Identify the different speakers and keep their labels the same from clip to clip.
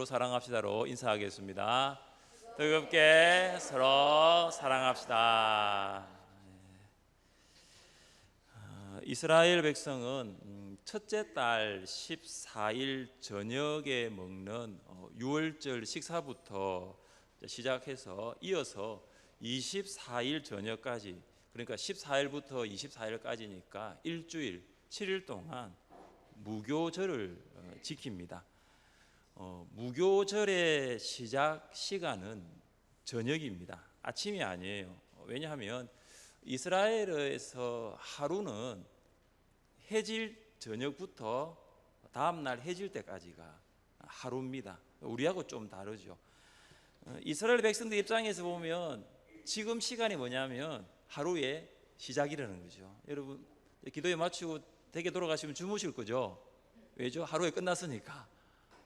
Speaker 1: 서로 사랑합시다로 인사하겠습니다. 뜨겁게 서로 사랑합시다. 이스라엘 백성은 첫째 달 14일 저녁에 먹는 유월절 식사부터 시작해서 이어서 24일 저녁까지, 그러니까 14일부터 24일까지니까 일주일 7일 동안 무교절을 지킵니다. 무교절의 시작 시간은 저녁입니다. 아침이 아니에요. 왜냐하면 이스라엘에서 하루는 해질 저녁부터 다음날 해질 때까지가 하루입니다. 우리하고 좀 다르죠. 이스라엘 백성들 입장에서 보면 지금 시간이 뭐냐면 하루의 시작이라는 거죠. 여러분 기도에 마치고 댁에 돌아가시면 주무실 거죠. 왜죠? 하루에 끝났으니까.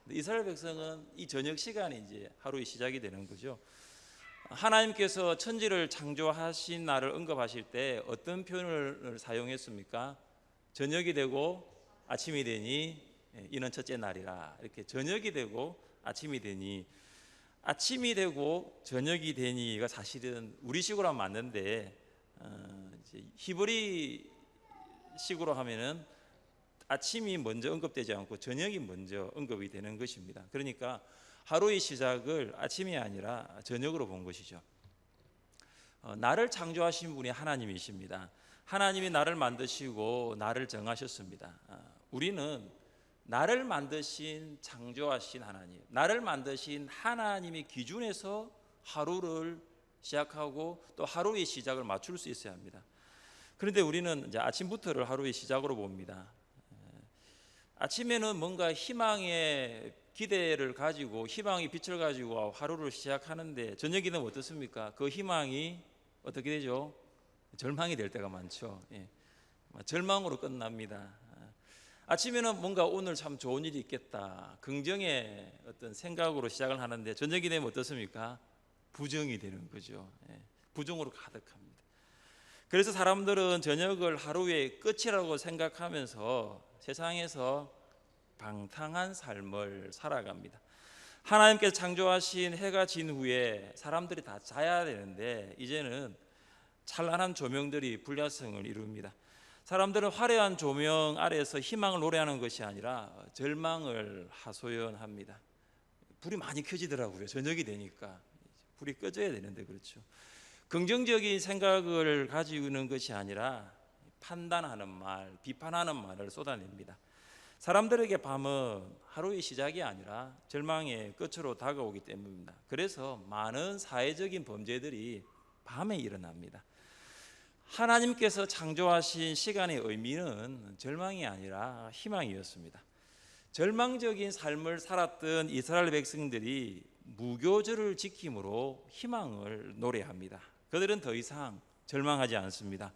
Speaker 1: 이스라엘 백성은 이 저녁 시간이 이제 하루의 시작이 되는 거죠. 하나님께서 천지를 창조하신 날을 언급하실 때 어떤 표현을 사용했습니까? 저녁이 되고 아침이 되니 이는 첫째 날이라. 이렇게 저녁이 되고 아침이 되니, 아침이 되고 저녁이 되니가 사실은 우리식으로 하면 맞는데 히브리 식으로 하면은 아침이 먼저 언급되지 않고 저녁이 먼저 언급이 되는 것입니다. 그러니까 하루의 시작을 아침이 아니라 저녁으로 본 것이죠. 나를 창조하신 분이 하나님이십니다. 하나님이 나를 만드시고 나를 정하셨습니다. 우리는 나를 만드신 창조하신 하나님, 나를 만드신 하나님의 기준에서 하루를 시작하고 또 하루의 시작을 맞출 수 있어야 합니다. 그런데 우리는 이제 아침부터를 하루의 시작으로 봅니다. 아침에는 뭔가 희망의 기대를 가지고 희망의 빛을 가지고 하루를 시작하는데 저녁이 되면 어떻습니까? 그 희망이 어떻게 되죠? 절망이 될 때가 많죠. 절망으로 끝납니다. 아침에는 뭔가 오늘 참 좋은 일이 있겠다, 긍정의 어떤 생각으로 시작을 하는데 저녁이 되면 어떻습니까? 부정이 되는 거죠. 부정으로 가득합니다. 그래서 사람들은 저녁을 하루의 끝이라고 생각하면서 세상에서 방탕한 삶을 살아갑니다. 하나님께서 창조하신 해가 진 후에 사람들이 다 자야 되는데 이제는 찬란한 조명들이 불야성을 이룹니다. 사람들은 화려한 조명 아래에서 희망을 노래하는 것이 아니라 절망을 하소연합니다. 불이 많이 켜지더라고요. 저녁이 되니까 불이 꺼져야 되는데, 그렇죠. 긍정적인 생각을 가지고 있는 것이 아니라 판단하는 말, 비판하는 말을 쏟아냅니다. 사람들에게 밤은 하루의 시작이 아니라 절망의 끝으로 다가오기 때문입니다. 그래서 많은 사회적인 범죄들이 밤에 일어납니다. 하나님께서 창조하신 시간의 의미는 절망이 아니라 희망이었습니다. 절망적인 삶을 살았던 이스라엘 백성들이 무교절을 지킴으로 희망을 노래합니다. 그들은 더 이상 절망하지 않습니다.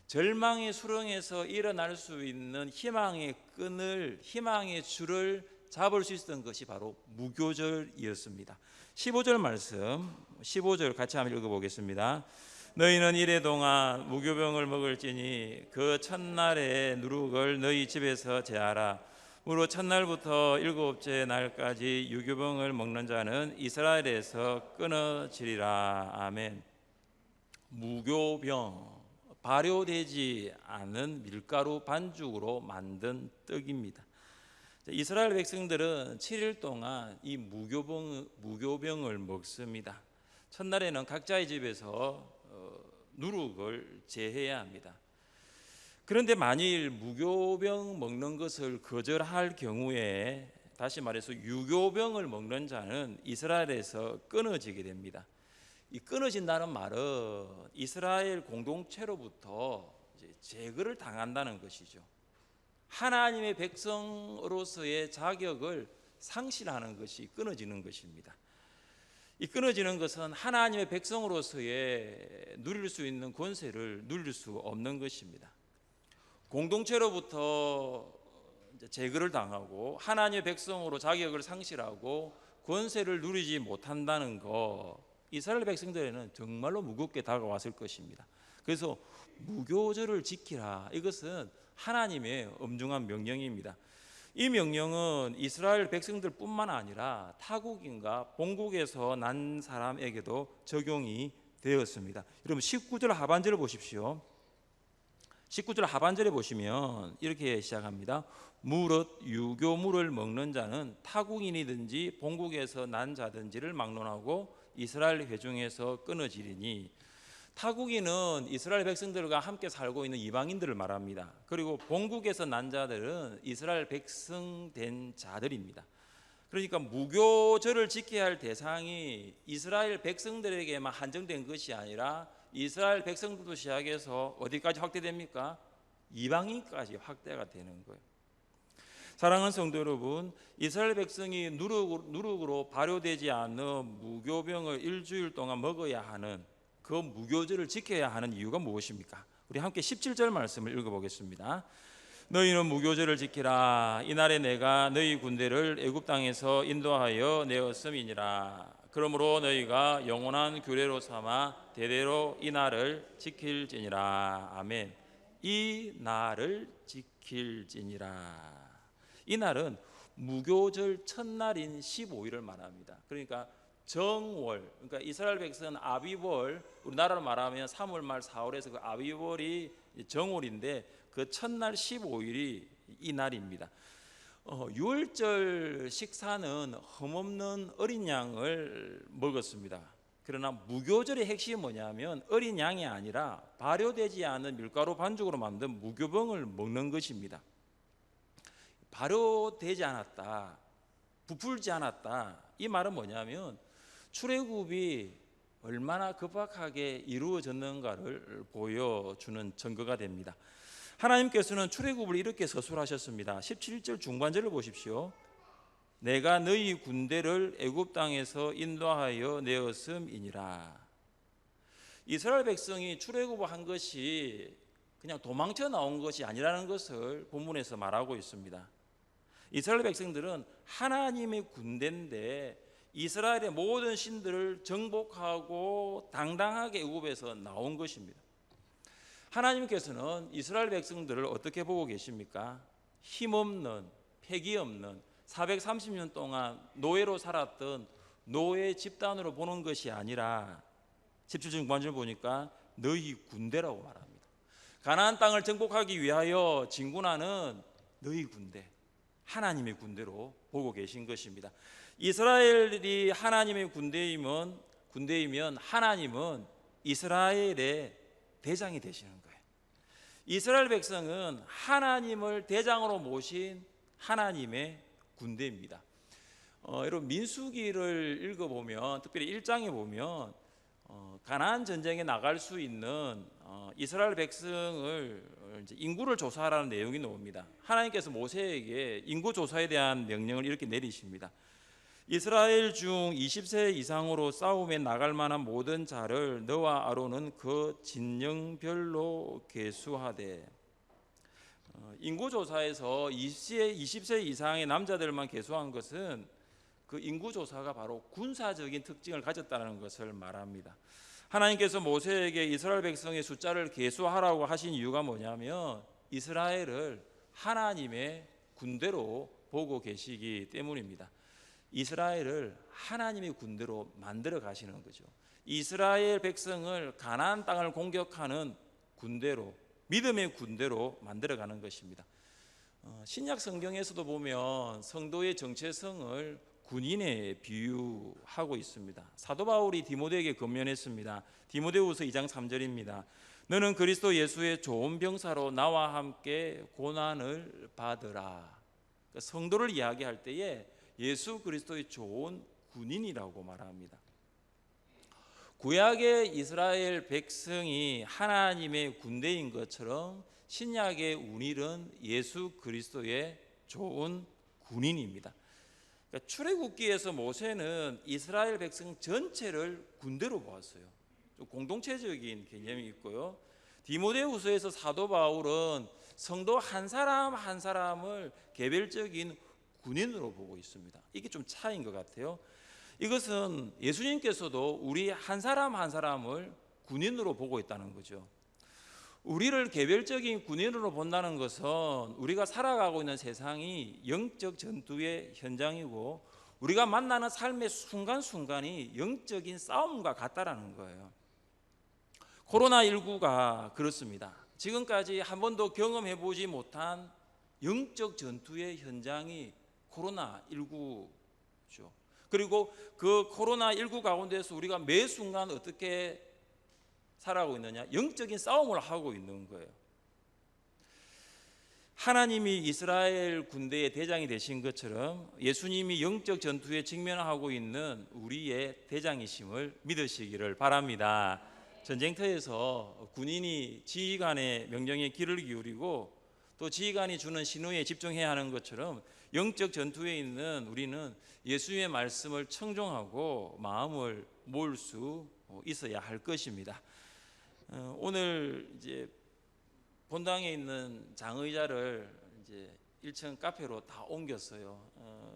Speaker 1: 절망의 수렁에서 일어날 수 있는 희망의 끈을, 희망의 줄을 잡을 수 있었던 것이 바로 무교절이었습니다. 15절 말씀, 15절 같이 한번 읽어보겠습니다. 너희는 이래 동안 무교병을 먹을지니 그 첫날의 누룩을 너희 집에서 제하라. 무릇 첫날부터 일곱째 날까지 유교병을 먹는 자는 이스라엘에서 끊어지리라. 아멘. 무교병, 발효되지 않은 밀가루 반죽으로 만든 떡입니다. 이스라엘 백성들은 7일 동안 이 무교병을 먹습니다. 첫날에는 각자의 집에서 누룩을 제해야 합니다. 그런데 만일 무교병 먹는 것을 거절할 경우에, 다시 말해서 유교병을 먹는 자는 이스라엘에서 끊어지게 됩니다. 이 끊어진다는 말은 이스라엘 공동체로부터 제거를 당한다는 것이죠. 하나님의 백성으로서의 자격을 상실하는 것이 끊어지는 것입니다. 이 끊어지는 것은 하나님의 백성으로서의 누릴 수 있는 권세를 누릴 수 없는 것입니다. 공동체로부터 제거를 당하고 하나님의 백성으로 자격을 상실하고 권세를 누리지 못한다는 것, 이스라엘 백성들에는 정말로 무겁게 다가왔을 것입니다. 그래서 무교절을 지키라, 이것은 하나님의 엄중한 명령입니다. 이 명령은 이스라엘 백성들뿐만 아니라 타국인과 본국에서 난 사람에게도 적용이 되었습니다. 여러분 19절 하반절을 보십시오. 19절 하반절에 보시면 이렇게 시작합니다. 무릇 유교물을 먹는 자는 타국인이든지 본국에서 난 자든지를 막론하고 이스라엘 회중에서 끊어지리니, 타국인은 이스라엘 백성들과 함께 살고 있는 이방인들을 말합니다. 그리고 본국에서 난 자들은 이스라엘 백성 된 자들입니다. 그러니까 무교절을 지켜야 할 대상이 이스라엘 백성들에게만 한정된 것이 아니라 이스라엘 백성들도 시작해서 어디까지 확대됩니까? 이방인까지 확대가 되는 거예요. 사랑하는 성도 여러분, 이스라엘 백성이 누룩으로 발효되지 않은 무교병을 일주일 동안 먹어야 하는 그 무교절을 지켜야 하는 이유가 무엇입니까? 우리 함께 17절 말씀을 읽어보겠습니다. 너희는 무교절을 지키라. 이날에 내가 너희 군대를 애굽 땅에서 인도하여 내었음이니라. 그러므로 너희가 영원한 규례로 삼아 대대로 이 날을 지킬지니라. 아멘. 이 날을 지킬지니라. 이 날은 무교절 첫날인 15일을 말합니다. 그러니까 정월, 그러니까 이스라엘 백성은 아비월, 우리나라로 말하면 3월 말 4월에서 그 아비월이 정월인데 그 첫날 15일이 이 날입니다. 유월절 식사는 흠없는 어린 양을 먹었습니다. 그러나 무교절의 핵심이 뭐냐면 어린 양이 아니라 발효되지 않은 밀가루 반죽으로 만든 무교병을 먹는 것입니다. 발효되지 않았다, 부풀지 않았다, 이 말은 뭐냐면 출애굽이 얼마나 급박하게 이루어졌는가를 보여주는 증거가 됩니다. 하나님께서는 출애굽을 이렇게 서술하셨습니다. 17절 중반절을 보십시오. 내가 너희 군대를 애굽 땅에서 인도하여 내었음이니라. 이스라엘 백성이 출애굽을 한 것이 그냥 도망쳐 나온 것이 아니라는 것을 본문에서 말하고 있습니다. 이스라엘 백성들은 하나님의 군대인데 이스라엘의 모든 신들을 정복하고 당당하게 애굽에서 나온 것입니다. 하나님께서는 이스라엘 백성들을 어떻게 보고 계십니까? 힘없는, 패기 없는 430년 동안 노예로 살았던 노예 집단으로 보는 것이 아니라 17절 중반절 보니까 너희 군대라고 말합니다. 가나안 땅을 정복하기 위하여 진군하는 너희 군대, 하나님의 군대로 보고 계신 것입니다. 이스라엘이 하나님의 군대이면 하나님은 이스라엘의 대장이 되시는 거예요. 이스라엘 백성은 하나님을 대장으로 모신 하나님의 군대입니다. 여러분 민수기를 읽어보면, 특별히 1장에 보면 가나안 전쟁에 나갈 수 있는 이스라엘 백성을 이제 인구를 조사하라는 내용이 나옵니다. 하나님께서 모세에게 인구 조사에 대한 명령을 이렇게 내리십니다. 이스라엘 중 20세 이상으로 싸움에 나갈 만한 모든 자를 너와 아론은 그 진영별로 계수하되, 인구조사에서 20세 이상의 남자들만 계수한 것은 그 인구조사가 바로 군사적인 특징을 가졌다는 것을 말합니다. 하나님께서 모세에게 이스라엘 백성의 숫자를 계수하라고 하신 이유가 뭐냐면 이스라엘을 하나님의 군대로 보고 계시기 때문입니다. 이스라엘을 하나님의 군대로 만들어 가시는 거죠. 이스라엘 백성을 가나안 땅을 공격하는 군대로, 믿음의 군대로 만들어 가는 것입니다. 신약 성경에서도 보면 성도의 정체성을 군인에 비유하고 있습니다. 사도 바울이 디모데에게 권면했습니다. 디모데후서 2장 3절입니다. 너는 그리스도 예수의 좋은 병사로 나와 함께 고난을 받으라. 성도를 이야기할 때에 예수 그리스도의 좋은 군인이라고 말합니다. 구약의 이스라엘 백성이 하나님의 군대인 것처럼 신약의 우리는 예수 그리스도의 좋은 군인입니다. 그러니까 출애굽기에서 모세는 이스라엘 백성 전체를 군대로 보았어요. 좀 공동체적인 개념이 있고요. 디모데후서에서 사도 바울은 성도 한 사람 한 사람을 개별적인 군인으로 보고 있습니다. 이게 좀 차이인 것 같아요. 이것은 예수님께서도 우리 한 사람 한 사람을 군인으로 보고 있다는 거죠. 우리를 개별적인 군인으로 본다는 것은 우리가 살아가고 있는 세상이 영적 전투의 현장이고 우리가 만나는 삶의 순간순간이 영적인 싸움과 같다라는 거예요. 코로나19가 그렇습니다. 지금까지 한 번도 경험해보지 못한 영적 전투의 현장이 코로나19죠. 그리고 그 코로나19 가운데서 우리가 매 순간 어떻게 살아가고 있느냐? 영적인 싸움을 하고 있는 거예요. 하나님이 이스라엘 군대의 대장이 되신 것처럼 예수님이 영적 전투에 직면하고 있는 우리의 대장이심을 믿으시기를 바랍니다. 전쟁터에서 군인이 지휘관의 명령에 귀를 기울이고 또 지휘관이 주는 신호에 집중해야 하는 것처럼 영적 전투에 있는 우리는 예수님의 말씀을 청종하고 마음을 모을 수 있어야 할 것입니다. 오늘 이제 본당에 있는 장의자를 이제 1층 카페로 다 옮겼어요.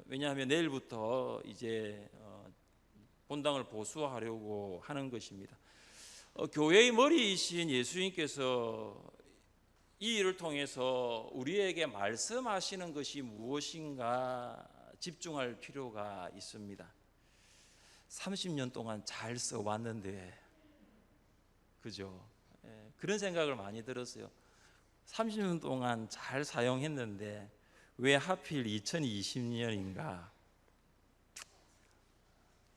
Speaker 1: 왜냐하면 내일부터 이제 본당을 보수하려고 하는 것입니다. 교회의 머리이신 예수님께서 이 일을 통해서 우리에게 말씀하시는 것이 무엇인가 집중할 필요가 있습니다. 30년 동안 잘 써왔는데, 그죠? 그런 생각을 많이 들었어요. 30년 동안 잘 사용했는데 왜 하필 2020년인가?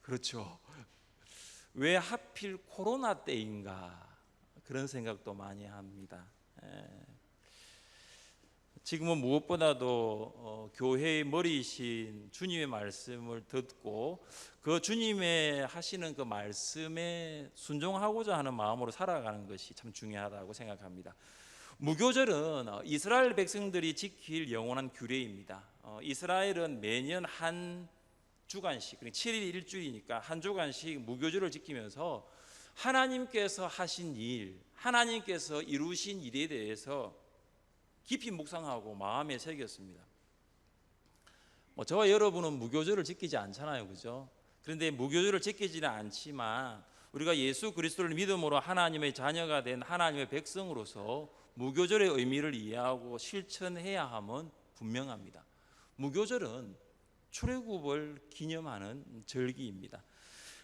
Speaker 1: 그렇죠. 왜 하필 코로나 때인가? 그런 생각도 많이 합니다. 지금은 무엇보다도 교회의 머리이신 주님의 말씀을 듣고 그 주님의 하시는 그 말씀에 순종하고자 하는 마음으로 살아가는 것이 참 중요하다고 생각합니다. 무교절은 이스라엘 백성들이 지킬 영원한 규례입니다. 이스라엘은 매년 한 주간씩, 7일 일주일이니까 한 주간씩 무교절을 지키면서 하나님께서 하신 일, 하나님께서 이루신 일에 대해서 깊이 묵상하고 마음에 새겼습니다. 저와 여러분은 무교절을 지키지 않잖아요, 그죠? 그런데 무교절을 지키지는 않지만 우리가 예수 그리스도를 믿음으로 하나님의 자녀가 된 하나님의 백성으로서 무교절의 의미를 이해하고 실천해야 함은 분명합니다. 무교절은 출애굽을 기념하는 절기입니다.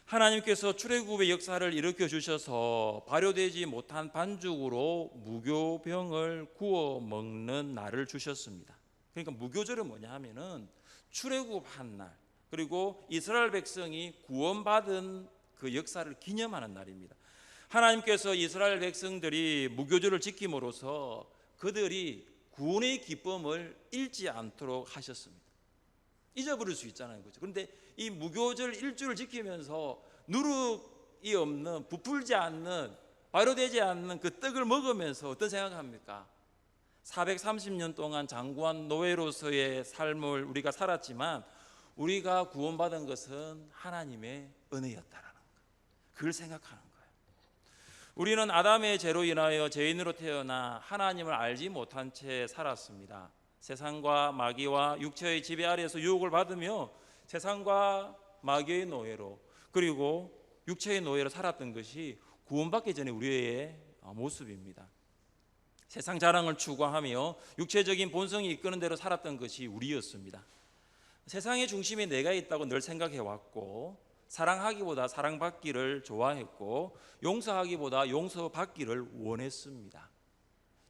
Speaker 1: 하나님께서 출애굽의 역사를 일으켜 주셔서 발효되지 못한 반죽으로 무교병을 구워 먹는 날을 주셨습니다. 그러니까 무교절은 뭐냐 하면은 출애굽한 날, 그리고 이스라엘 백성이 구원받은 그 역사를 기념하는 날입니다. 하나님께서 이스라엘 백성들이 무교절을 지킴으로써 그들이 구원의 기쁨을 잃지 않도록 하셨습니다. 잊어버릴 수 있잖아요, 그렇죠? 그런데 이 무교절 일주를 지키면서 누룩이 없는, 부풀지 않는, 발효되지 않는 그 떡을 먹으면서 어떤 생각합니까? 430년 동안 장구한 노예로서의 삶을 우리가 살았지만 우리가 구원받은 것은 하나님의 은혜였다라는 거, 그걸 생각하는 거예요. 우리는 아담의 죄로 인하여 죄인으로 태어나 하나님을 알지 못한 채 살았습니다. 세상과 마귀와 육체의 지배 아래에서 유혹을 받으며 세상과 마귀의 노예로, 그리고 육체의 노예로 살았던 것이 구원받기 전에 우리의 모습입니다. 세상 자랑을 추구하며 육체적인 본성이 이끄는 대로 살았던 것이 우리였습니다. 세상의 중심에 내가 있다고 늘 생각해왔고, 사랑하기보다 사랑받기를 좋아했고, 용서하기보다 용서받기를 원했습니다.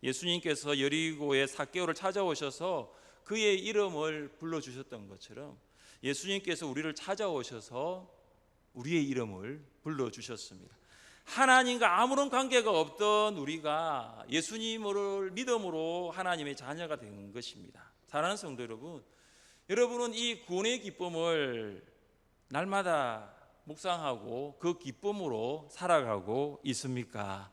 Speaker 1: 예수님께서 여리고의 삭개오를 찾아오셔서 그의 이름을 불러주셨던 것처럼 예수님께서 우리를 찾아오셔서 우리의 이름을 불러주셨습니다. 하나님과 아무런 관계가 없던 우리가 예수님을 믿음으로 하나님의 자녀가 된 것입니다. 사랑하는 성도 여러분, 여러분은 이 구원의 기쁨을 날마다 묵상하고 그 기쁨으로 살아가고 있습니까?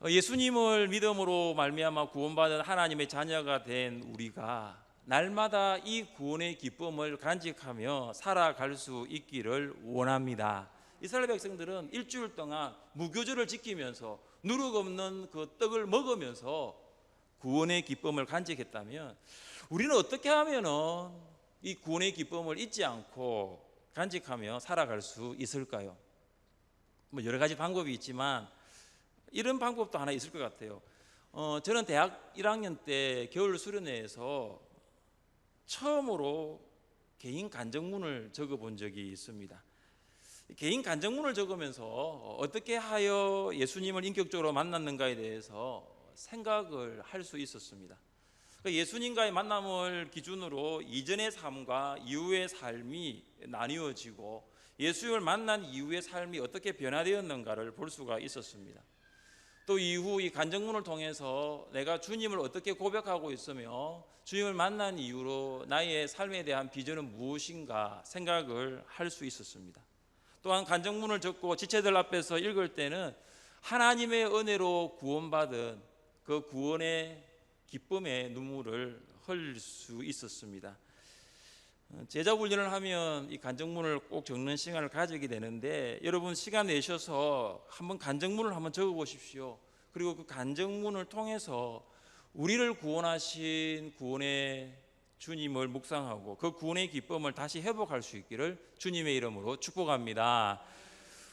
Speaker 1: 예수님을 믿음으로 말미암아 구원받은 하나님의 자녀가 된 우리가 날마다 이 구원의 기쁨을 간직하며 살아갈 수 있기를 원합니다. 이스라엘 백성들은 일주일 동안 무교절을 지키면서 누룩 없는 그 떡을 먹으면서 구원의 기쁨을 간직했다면 우리는 어떻게 하면은 이 구원의 기쁨을 잊지 않고 간직하며 살아갈 수 있을까요? 여러 가지 방법이 있지만 이런 방법도 하나 있을 것 같아요. 저는 대학 1학년 때 겨울 수련회에서 처음으로 개인 간증문을 적어본 적이 있습니다. 개인 간증문을 적으면서 어떻게 하여 예수님을 인격적으로 만났는가에 대해서 생각을 할 수 있었습니다. 예수님과의 만남을 기준으로 이전의 삶과 이후의 삶이 나뉘어지고 예수님을 만난 이후의 삶이 어떻게 변화되었는가를 볼 수가 있었습니다. 또 이후 이 간증문을 통해서 내가 주님을 어떻게 고백하고 있으며 주님을 만난 이후로 나의 삶에 대한 비전은 무엇인가 생각을 할 수 있었습니다. 또한 간증문을 적고 지체들 앞에서 읽을 때는 하나님의 은혜로 구원받은 그 구원의 기쁨의 눈물을 흘릴 수 있었습니다. 제자 훈련을 하면 이 간증문을 꼭 적는 시간을 가지게 되는데 여러분 시간 내셔서 한번 간증문을 한번 적어 보십시오. 그리고 그 간증문을 통해서 우리를 구원하신 구원의 주님을 묵상하고 그 구원의 기쁨을 다시 회복할 수 있기를 주님의 이름으로 축복합니다.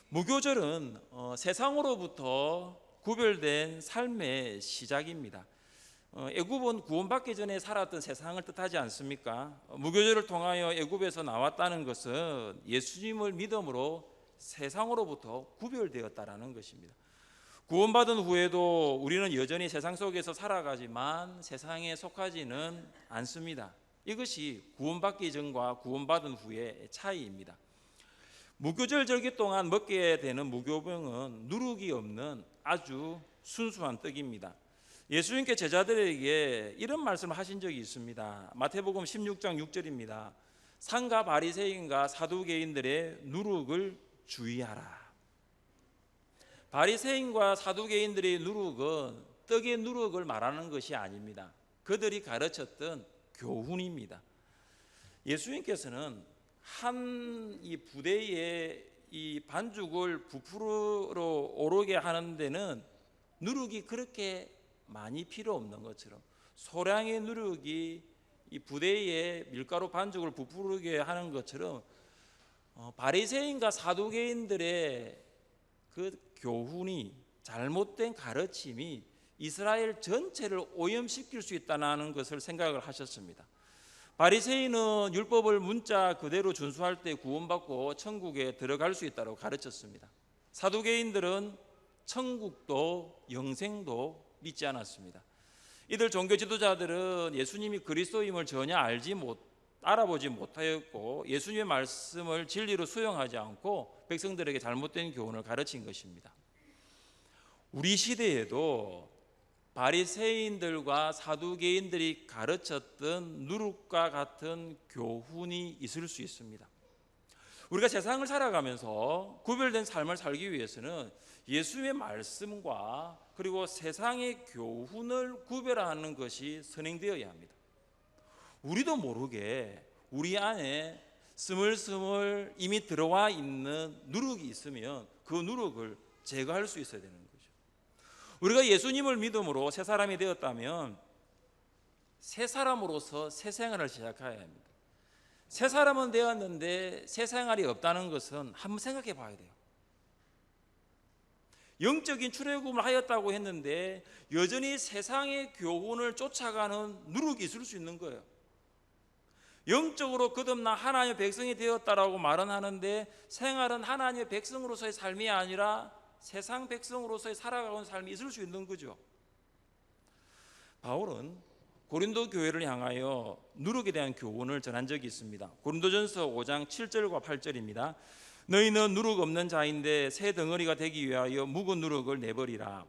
Speaker 1: 무교절은 세상으로부터 구별된 삶의 시작입니다. 애굽은 구원받기 전에 살았던 세상을 뜻하지 않습니까? 무교절을 통하여 애굽에서 나왔다는 것은 예수님을 믿음으로 세상으로부터 구별되었다라는 것입니다. 구원받은 후에도 우리는 여전히 세상 속에서 살아가지만 세상에 속하지는 않습니다. 이것이 구원받기 전과 구원받은 후의 차이입니다. 무교절 절기 동안 먹게 되는 무교병은 누룩이 없는 아주 순수한 떡입니다. 예수님께 제자들에게 이런 말씀을 하신 적이 있습니다. 마태복음 16장 6절입니다. 상가 바리새인과 사두개인들의 누룩을 주의하라. 바리새인과 사두개인들의 누룩은 떡의 누룩을 말하는 것이 아닙니다. 그들이 가르쳤던 교훈입니다. 예수님께서는 한 이 부대에 이 반죽을 부풀어 오르게 하는 데는 누룩이 그렇게 많이 필요 없는 것처럼 소량의 누룩이 이 부대에 밀가루 반죽을 부풀게 하는 것처럼 바리새인과 사두개인들의 그 교훈이 잘못된 가르침이 이스라엘 전체를 오염시킬 수 있다는 것을 생각을 하셨습니다. 바리새인은 율법을 문자 그대로 준수할 때 구원받고 천국에 들어갈 수 있다고 가르쳤습니다. 사두개인들은 천국도 영생도 믿지 않았습니다. 이들 종교 지도자들은 예수님이 그리스도임을 전혀 알아보지 못하였고 예수님의 말씀을 진리로 수용하지 않고 백성들에게 잘못된 교훈을 가르친 것입니다. 우리 시대에도 바리새인들과 사두개인들이 가르쳤던 누룩과 같은 교훈이 있을 수 있습니다. 우리가 세상을 살아가면서 구별된 삶을 살기 위해서는 예수님의 말씀과 그리고 세상의 교훈을 구별하는 것이 선행되어야 합니다. 우리도 모르게 우리 안에 스물스물 이미 들어와 있는 누룩이 있으면 그 누룩을 제거할 수 있어야 되는 거죠. 우리가 예수님을 믿음으로 새 사람이 되었다면 새 사람으로서 새 생활을 시작해야 합니다. 새 사람은 되었는데 새 생활이 없다는 것은 한번 생각해 봐야 돼요. 영적인 출애굽을 하였다고 했는데 여전히 세상의 교훈을 쫓아가는 누룩이 있을 수 있는 거예요. 영적으로 거듭나 하나님의 백성이 되었다라고 말은 하는데 생활은 하나님의 백성으로서의 삶이 아니라 세상 백성으로서의 살아가는 삶이 있을 수 있는 거죠. 바울은 고린도 교회를 향하여 누룩에 대한 교훈을 전한 적이 있습니다. 고린도전서 5장 7절과 8절입니다. 너희는 누룩 없는 자인데 새 덩어리가 되기 위하여 묵은 누룩을 내버리라.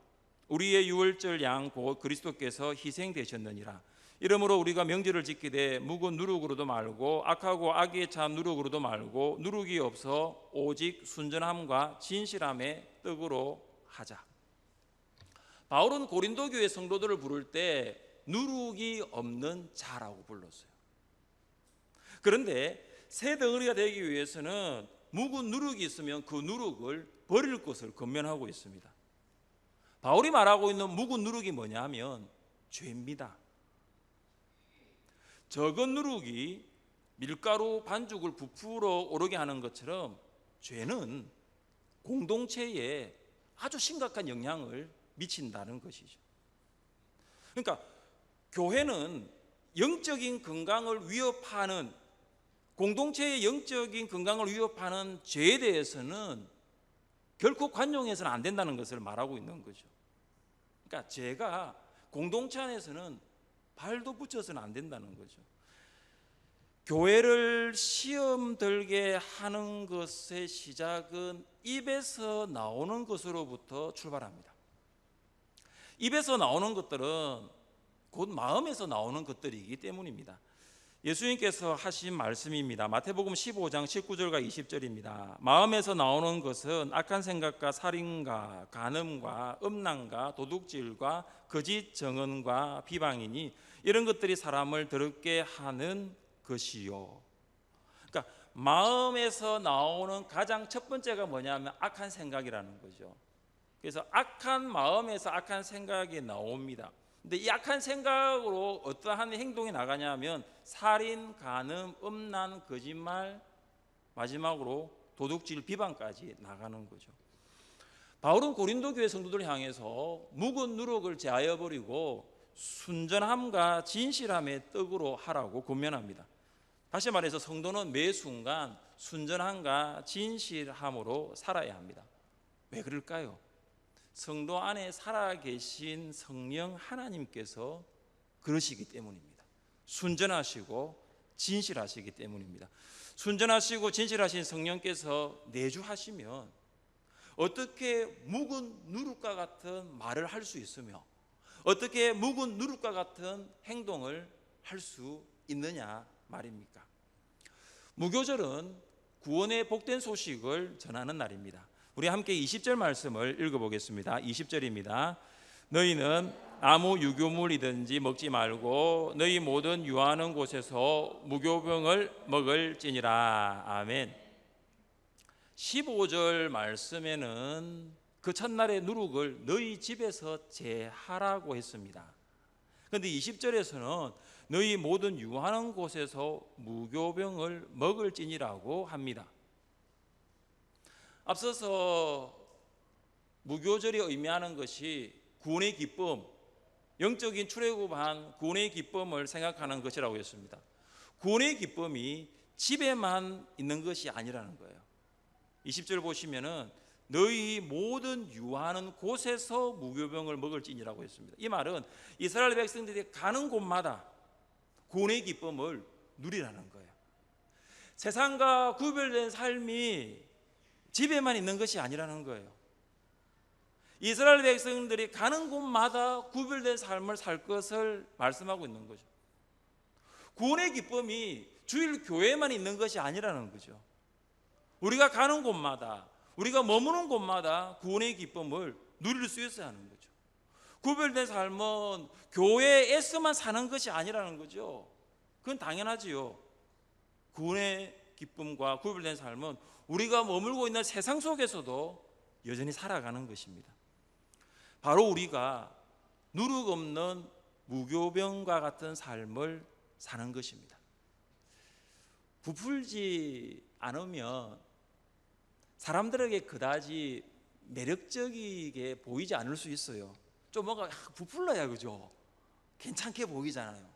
Speaker 1: 우리의 유월절 양 곧 그리스도께서 희생되셨느니라. 이러므로 우리가 명절을 지키되 묵은 누룩으로도 말고 악하고 악에 찬 누룩으로도 말고 누룩이 없어 오직 순전함과 진실함의 떡으로 하자. 바울은 고린도 교회 성도들을 부를 때 누룩이 없는 자라고 불렀어요. 그런데 새 덩어리가 되기 위해서는 묵은 누룩이 있으면 그 누룩을 버릴 것을 권면하고 있습니다. 바울이 말하고 있는 묵은 누룩이 뭐냐면 죄입니다. 적은 누룩이 밀가루 반죽을 부풀어 오르게 하는 것처럼 죄는 공동체에 아주 심각한 영향을 미친다는 것이죠. 그러니까 교회는 영적인 건강을 위협하는, 공동체의 영적인 건강을 위협하는 죄에 대해서는 결코 관용해서는 안 된다는 것을 말하고 있는 거죠. 그러니까 죄가 공동체 안에서는 발도 붙여서는 안 된다는 거죠. 교회를 시험 들게 하는 것의 시작은 입에서 나오는 것으로부터 출발합니다. 입에서 나오는 것들은 곧 마음에서 나오는 것들이기 때문입니다. 예수님께서 하신 말씀입니다. 마태복음 15장 19절과 20절입니다. 마음에서 나오는 것은 악한 생각과 살인과 간음과 음란과 도둑질과 거짓 증언과 비방이니 이런 것들이 사람을 더럽게 하는 것이요. 그러니까 마음에서 나오는 가장 첫 번째가 뭐냐면 악한 생각이라는 거죠. 그래서 악한 마음에서 악한 생각이 나옵니다. 근데 이 악한 생각으로 어떠한 행동이 나가냐면 살인, 간음, 음란, 거짓말, 마지막으로 도둑질, 비방까지 나가는 거죠. 바울은 고린도 교회 성도들 향해서 묵은 누룩을 제하여 버리고 순전함과 진실함의 떡으로 하라고 권면합니다. 다시 말해서 성도는 매 순간 순전함과 진실함으로 살아야 합니다. 왜 그럴까요? 성도 안에 살아계신 성령 하나님께서 그러시기 때문입니다. 순전하시고 진실하시기 때문입니다. 순전하시고 진실하신 성령께서 내주하시면 어떻게 묵은 누룩과 같은 말을 할 수 있으며 어떻게 묵은 누룩과 같은 행동을 할 수 있느냐 말입니까? 무교절은 구원의 복된 소식을 전하는 날입니다. 우리 함께 20절 말씀을 읽어보겠습니다. 20절입니다. 너희는 아무 유교물이든지 먹지 말고 너희 모든 유하는 곳에서 무교병을 먹을지니라. 아멘. 15절 말씀에는 그 첫날의 누룩을 너희 집에서 제하라고 했습니다. 그런데 20절에서는 너희 모든 유하는 곳에서 무교병을 먹을지니라고 합니다. 앞서서 무교절이 의미하는 것이 구원의 기쁨, 영적인 출애굽한 구원의 기쁨을 생각하는 것이라고 했습니다. 구원의 기쁨이 집에만 있는 것이 아니라는 거예요. 20절 보시면은 너희 모든 유하는 곳에서 무교병을 먹을지니라고 했습니다. 이 말은 이스라엘 백성들이 가는 곳마다 구원의 기쁨을 누리라는 거예요. 세상과 구별된 삶이 집에만 있는 것이 아니라는 거예요. 이스라엘 백성들이 가는 곳마다 구별된 삶을 살 것을 말씀하고 있는 거죠. 구원의 기쁨이 주일 교회에만 있는 것이 아니라는 거죠. 우리가 가는 곳마다, 우리가 머무는 곳마다 구원의 기쁨을 누릴 수 있어야 하는 거죠. 구별된 삶은 교회에서만 사는 것이 아니라는 거죠. 그건 당연하지요. 구원의 기쁨과 구별된 삶은 우리가 머물고 있는 세상 속에서도 여전히 살아가는 것입니다. 바로 우리가 누룩 없는 무교병과 같은 삶을 사는 것입니다. 부풀지 않으면 사람들에게 그다지 매력적이게 보이지 않을 수 있어요. 좀 뭔가 부풀러야 그죠? 괜찮게 보이잖아요.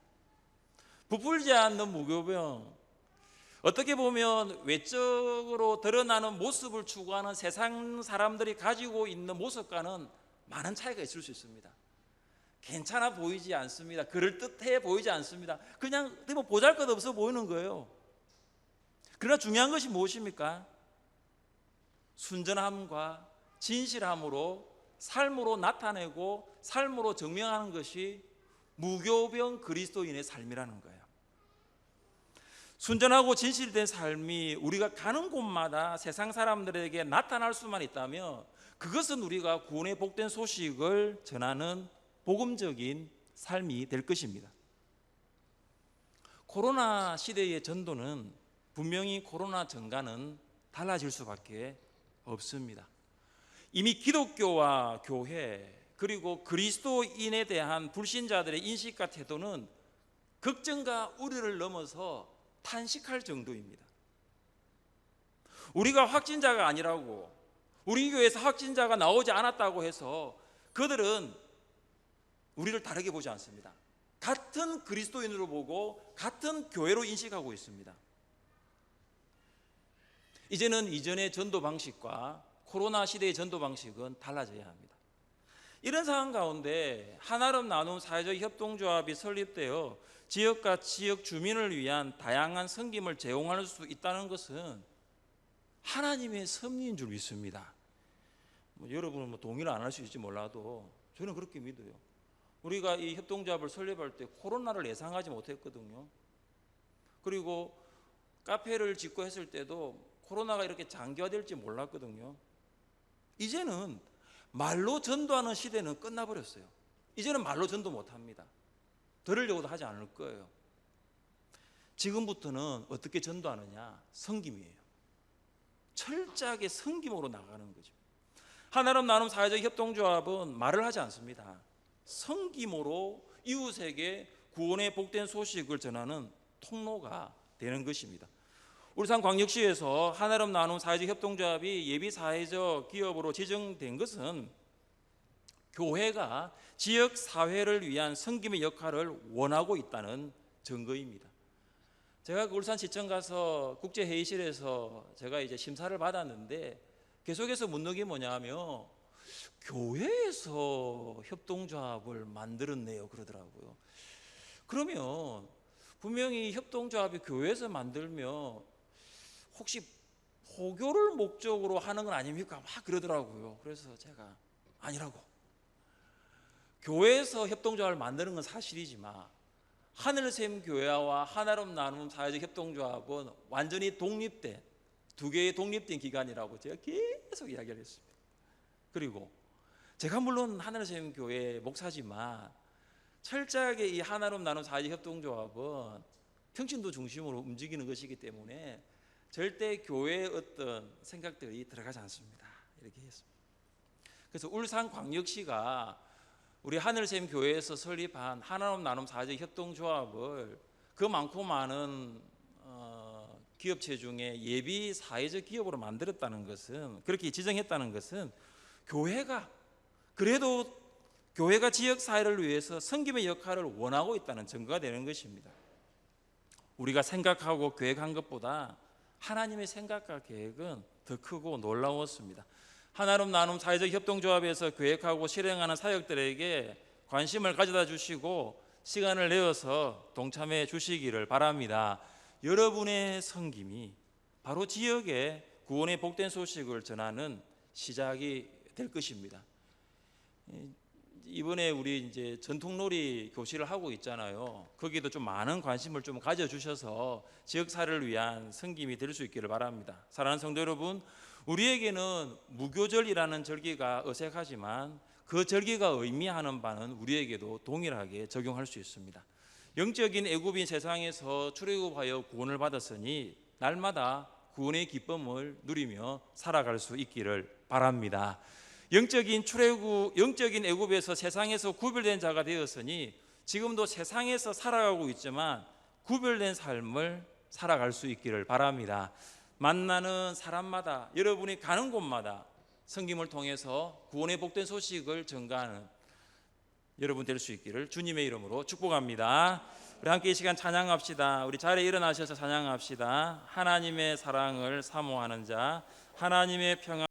Speaker 1: 부풀지 않는 무교병, 어떻게 보면 외적으로 드러나는 모습을 추구하는 세상 사람들이 가지고 있는 모습과는 많은 차이가 있을 수 있습니다. 괜찮아 보이지 않습니다. 그럴듯해 보이지 않습니다. 그냥 보잘것없어 보이는 거예요. 그러나 중요한 것이 무엇입니까? 순전함과 진실함으로 삶으로 나타내고 삶으로 증명하는 것이 무교병 그리스도인의 삶이라는 거예요. 순전하고 진실된 삶이 우리가 가는 곳마다 세상 사람들에게 나타날 수만 있다면 그것은 우리가 구원의 복된 소식을 전하는 복음적인 삶이 될 것입니다. 코로나 시대의 전도는 분명히 코로나 전과는 달라질 수밖에 없습니다. 이미 기독교와 교회 그리고 그리스도인에 대한 불신자들의 인식과 태도는 걱정과 우려를 넘어서 탄식할 정도입니다. 우리가 확진자가 아니라고, 우리 교회에서 확진자가 나오지 않았다고 해서 그들은 우리를 다르게 보지 않습니다. 같은 그리스도인으로 보고 같은 교회로 인식하고 있습니다. 이제는 이전의 전도 방식과 코로나 시대의 전도 방식은 달라져야 합니다. 이런 상황 가운데 하나름 나눔 사회적 협동조합이 설립되어 지역과 지역 주민을 위한 다양한 섬김을 제공할 수 있다는 것은 하나님의 섭리인 줄 믿습니다. 여러분은 동의를 안 할 수 있을지 몰라도 저는 그렇게 믿어요. 우리가 이 협동조합을 설립할 때 코로나를 예상하지 못했거든요. 그리고 카페를 짓고 했을 때도 코로나가 이렇게 장기화될지 몰랐거든요. 이제는 말로 전도하는 시대는 끝나버렸어요. 이제는 말로 전도 못합니다. 들으려고도 하지 않을 거예요. 지금부터는 어떻게 전도하느냐? 섬김이에요. 철저하게 섬김으로 나가는 거죠. 하나름 나눔 사회적 협동조합은 말을 하지 않습니다. 섬김으로 이웃에게 구원의 복된 소식을 전하는 통로가 되는 것입니다. 울산광역시에서 하나름 나눔 사회적 협동조합이 예비 사회적 기업으로 지정된 것은 교회가 지역 사회를 위한 섬김의 역할을 원하고 있다는 증거입니다. 제가 울산시청 가서 국제회의실에서 제가 이제 심사를 받았는데 계속해서 묻는 게 뭐냐면 교회에서 협동조합을 만들었네요 그러더라고요. 그러면 분명히 협동조합이 교회에서 만들면 혹시 포교를 목적으로 하는 건 아닙니까? 막 그러더라고요. 그래서 제가 아니라고. 교회에서 협동조합을 만드는 건 사실이지만 하늘샘 교회와 하나름 나눔 사회적 협동조합은 완전히 독립된 두 개의 독립된 기관이라고 제가 계속 이야기를 했습니다. 그리고 제가 물론 하늘샘 교회 목사지만 철저하게 이 하나름 나눔 사회적 협동조합은 평신도 중심으로 움직이는 것이기 때문에 절대 교회의 어떤 생각들이 들어가지 않습니다. 이렇게 했습니다. 그래서 울산광역시가 우리 하늘샘 교회에서 설립한 하나름 나눔 사회적 협동조합을 그 많고 많은 기업체 중에 예비 사회적 기업으로 만들었다는 것은, 그렇게 지정했다는 것은 교회가 그래도 교회가 지역 사회를 위해서 섬김의 역할을 원하고 있다는 증거가 되는 것입니다. 우리가 생각하고 계획한 것보다 하나님의 생각과 계획은 더 크고 놀라웠습니다. 하나름 나눔 사회적 협동조합에서 계획하고 실행하는 사역들에게 관심을 가져다 주시고 시간을 내어서 동참해 주시기를 바랍니다. 여러분의 섬김이 바로 지역에 구원의 복된 소식을 전하는 시작이 될 것입니다. 이번에 우리 이제 전통놀이 교실을 하고 있잖아요. 거기도 좀 많은 관심을 좀 가져주셔서 지역사회를 위한 섬김이 될 수 있기를 바랍니다. 사랑하는 성도 여러분, 우리에게는 무교절이라는 절기가 어색하지만 그 절기가 의미하는 바는 우리에게도 동일하게 적용할 수 있습니다. 영적인 애굽인 세상에서 출애굽하여 구원을 받았으니 날마다 구원의 기쁨을 누리며 살아갈 수 있기를 바랍니다. 영적인 애굽에서 세상에서 구별된 자가 되었으니 지금도 세상에서 살아가고 있지만 구별된 삶을 살아갈 수 있기를 바랍니다. 만나는 사람마다, 여러분이 가는 곳마다 섬김을 통해서 구원의 복된 소식을 전가하는 여러분 될 수 있기를 주님의 이름으로 축복합니다. 우리 함께 이 시간 찬양합시다. 우리 자리에 일어나셔서 찬양합시다. 하나님의 사랑을 사모하는 자, 하나님의 평안